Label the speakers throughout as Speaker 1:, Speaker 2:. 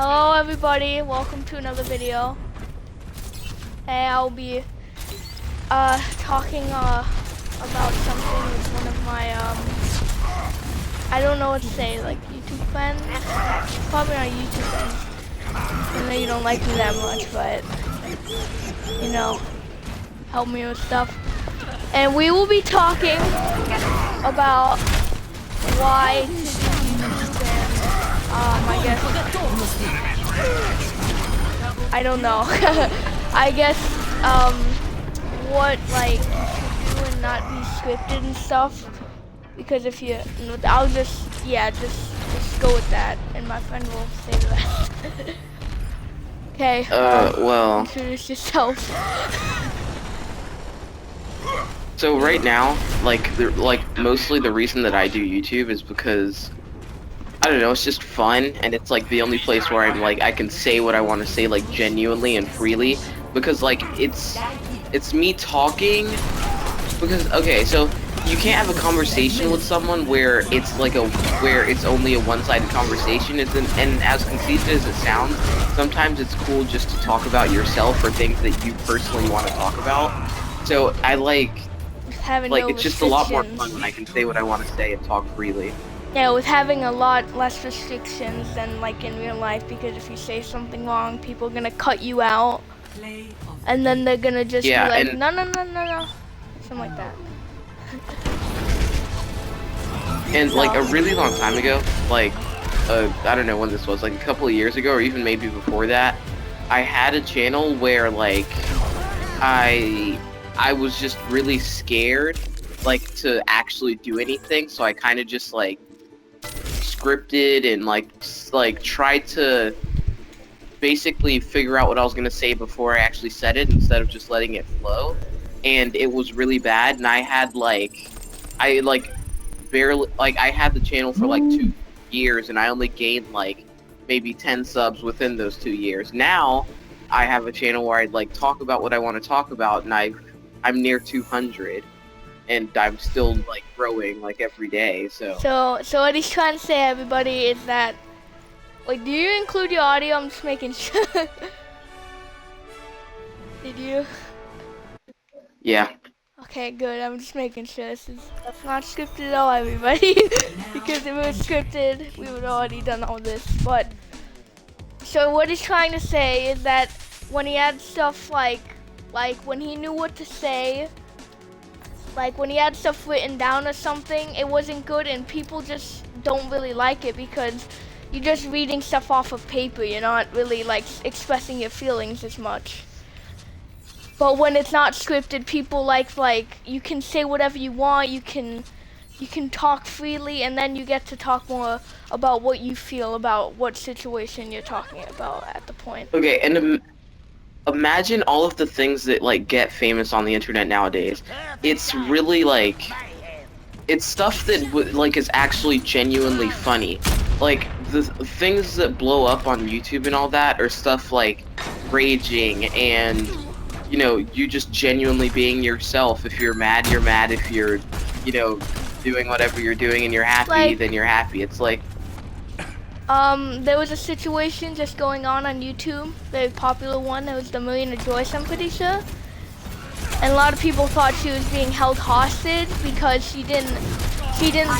Speaker 1: Hello everybody, welcome to another video. Hey, I'll be talking about something with one of my I don't know what to say, like YouTube friends. Probably not YouTube friends. I know you don't like me that much, but you know, help me with stuff. And we will be talking about why to do YouTube and I guess I don't know. I guess what like you should do and not be scripted and stuff. Because if you, I'll just go with that, and my friend will say the rest. Okay.
Speaker 2: Well.
Speaker 1: Introduce yourself.
Speaker 2: So right now, mostly the reason that I do YouTube is because I don't know, it's just fun, and it's like the only place where I'm like I can say what I want to say like genuinely and freely, because like it's me talking. Because okay, so you can't have a conversation with someone where it's like where it's only a one-sided conversation. And as conceited as it sounds, sometimes it's cool just to talk about yourself or things that you personally want to talk about. So I it's just a lot more fun when I can say what I want to say and talk freely.
Speaker 1: Yeah, with having a lot less restrictions than like in real life, because if you say something wrong, people are gonna cut you out, and then they're gonna just be like, no, something like that.
Speaker 2: And like a really long time ago, like I don't know when this was, like a couple of years ago or even maybe before that, I had a channel where like I was just really scared like to actually do anything, so I kind of just like scripted and like tried to basically figure out what I was gonna say before I actually said it instead of just letting it flow. And it was really bad, and I had barely, I had the channel for like 2 years, and I only gained like maybe 10 subs within those 2 years. Now I have a channel where I like talk about what I want to talk about, and I'm near 200, and I'm still like growing like every day. So
Speaker 1: what he's trying to say, everybody, is that, like, do you include your audio? I'm just making sure. Did you?
Speaker 2: Yeah.
Speaker 1: Okay, good. I'm just making sure that's not scripted at all, everybody. Because if it was scripted, we would have already done all this. But so what he's trying to say is that when he had stuff like when he knew what to say, like when he had stuff written down or something, it wasn't good, and people just don't really like it because you're just reading stuff off of paper. You're not really like expressing your feelings as much. But when it's not scripted, people like you can say whatever you want, you can talk freely, and then you get to talk more about what you feel about what situation you're talking about at the point.
Speaker 2: Okay, and imagine all of the things that like get famous on the internet nowadays. It's really like it's stuff that like is actually genuinely funny. Like the things that blow up on YouTube and all that are stuff like raging and, you know, you just genuinely being yourself. If you're mad, you're mad. If you're, you know, doing whatever you're doing and you're happy, then you're happy. It's like
Speaker 1: there was a situation just going on YouTube, very popular one. It was the Marina Joyce, I'm pretty sure. And a lot of people thought she was being held hostage because she didn't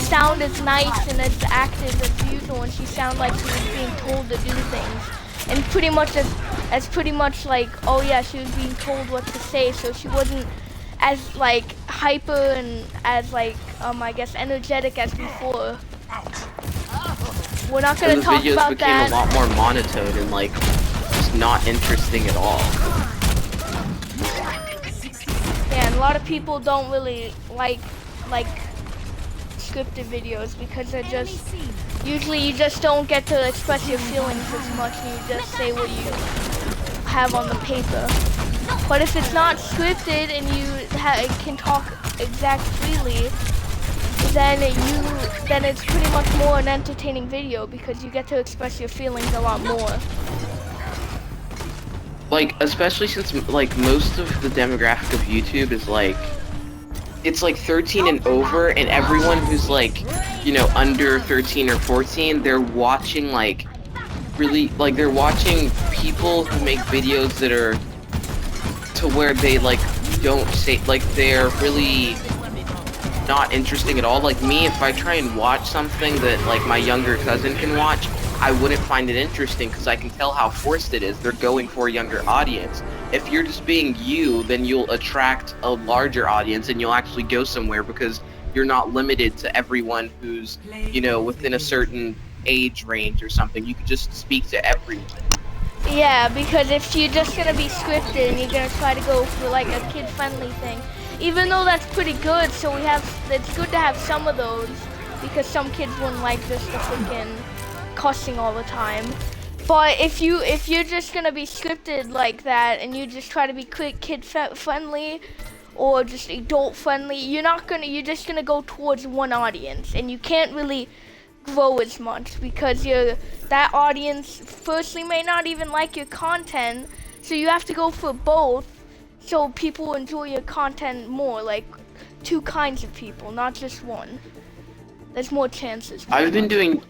Speaker 1: sound as nice and as active as usual, and she sounded like she was being told to do things. And pretty much as pretty much like, oh yeah, she was being told what to say, so she wasn't as like hyper and as like I guess energetic as before. We're not gonna talk about that.
Speaker 2: The videos became a lot more monotone and like just not interesting at all.
Speaker 1: Yeah, and a lot of people don't really like scripted videos because they're just usually you just don't get to express your feelings as much, and you just say what you have on the paper. But if it's not scripted and you can talk exact freely, then it's pretty much more an entertaining video because you get to express your feelings a lot more.
Speaker 2: Like, especially since like most of the demographic of YouTube is like, it's like 13 and over, and everyone who's like, you know, under 13 or 14, they're watching like really like they're watching people who make videos that are to where they like don't say like they're really not interesting at all. Like me, if I try and watch something that like my younger cousin can watch, I wouldn't find it interesting because I can tell how forced it is. They're going for a younger audience. If you're just being you, then you'll attract a larger audience and you'll actually go somewhere because you're not limited to everyone who's, you know, within a certain age range or something. You could just speak to everyone.
Speaker 1: Yeah, because if you're just gonna be scripted and you're gonna try to go for like a kid-friendly thing, even though that's pretty good, so it's good to have some of those because some kids wouldn't like just the freaking cussing all the time. But if you're just gonna be scripted like that and you just try to be kid-friendly or just adult-friendly, you're just gonna go towards one audience and you can't really grow as much because that audience firstly may not even like your content, so you have to go for both so people enjoy your content more, like two kinds of people, not just one. There's more chances.
Speaker 2: I've been doing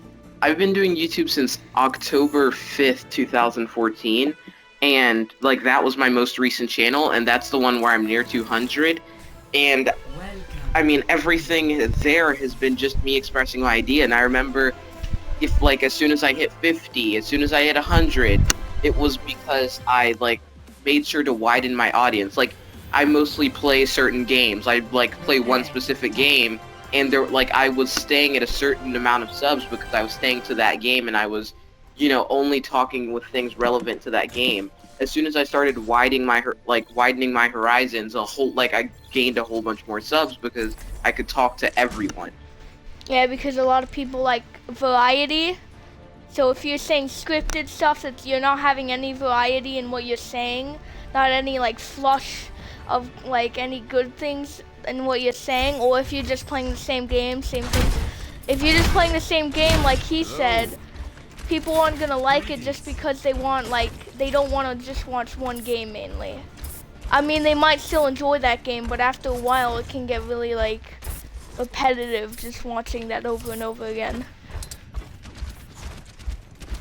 Speaker 2: YouTube since October 5th, 2014, and like that was my most recent channel, and that's the one where I'm near 200, and I mean, everything there has been just me expressing my idea, and I remember if, like, as soon as I hit 50, as soon as I hit 100, it was because I, like, made sure to widen my audience. Like, I mostly play certain games. I, like, play one specific game, and there, like, I was staying at a certain amount of subs because I was staying to that game, and I was, you know, only talking with things relevant to that game. As soon as I started widening my horizons, I gained a whole bunch more subs because I could talk to everyone.
Speaker 1: Yeah, because a lot of people like variety. So if you're saying scripted stuff, that you're not having any variety in what you're saying, not any like flush of like any good things in what you're saying, or if you're just playing the same game, same thing. If you're just playing the same game, like he said, people aren't gonna like it just because they don't want to just watch one game mainly. I mean, they might still enjoy that game, but after a while it can get really like repetitive just watching that over and over again.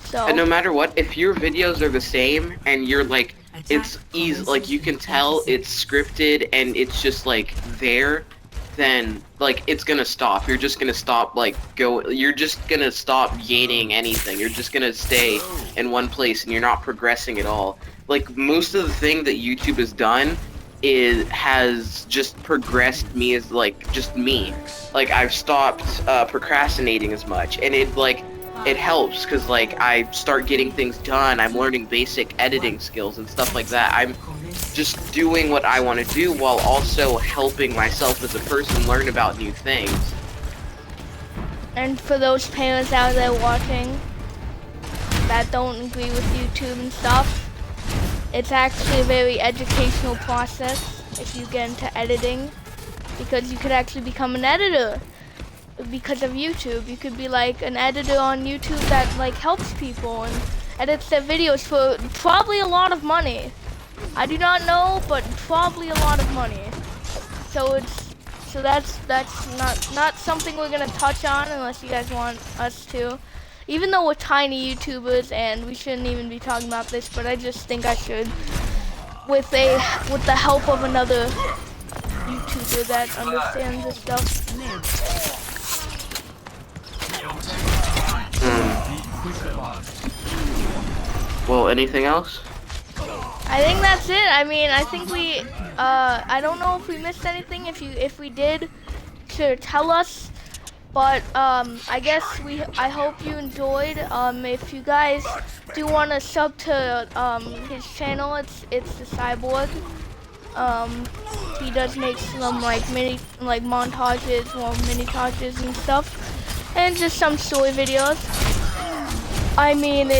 Speaker 1: So
Speaker 2: And no matter what, if your videos are the same and you're like, it's easy, like you can tell it's scripted and it's just like there, then like it's gonna stop. You're just gonna stop you're just gonna stop gaining anything. You're just gonna stay in one place and you're not progressing at all. Like most of the thing that YouTube has done has just progressed me as like just me. Like I've stopped procrastinating as much, and it helps because like I start getting things done. I'm learning basic editing skills and stuff like that. I'm just doing what I want to do while also helping myself as a person learn about new things.
Speaker 1: And for those parents out there watching that don't agree with YouTube and stuff, it's actually a very educational process if you get into editing, because you could actually become an editor because of YouTube. You could be like an editor on YouTube that like helps people and edits their videos for probably a lot of money. I do not know, but probably a lot of money. So that's not something we're gonna touch on unless you guys want us to. Even though we're tiny YouTubers and we shouldn't even be talking about this, but I just think I should, with the help of another YouTuber that understands this stuff.
Speaker 2: Well, anything else?
Speaker 1: I think that's it. I mean, I think we, I don't know if we missed anything. If we did, sure, tell us. But I guess I hope you enjoyed. If you guys do want to sub to his channel, it's the Cyborg. He does make some like montages or mini-tages and stuff, and just some story videos. I mean,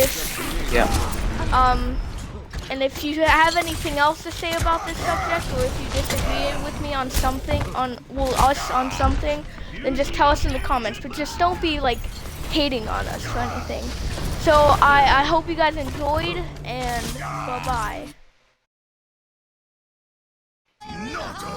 Speaker 1: and if you have anything else to say about this subject, or if you disagree with me on something, us on something, then just tell us in the comments. But just don't be like hating on us or anything. So I hope you guys enjoyed, and bye-bye.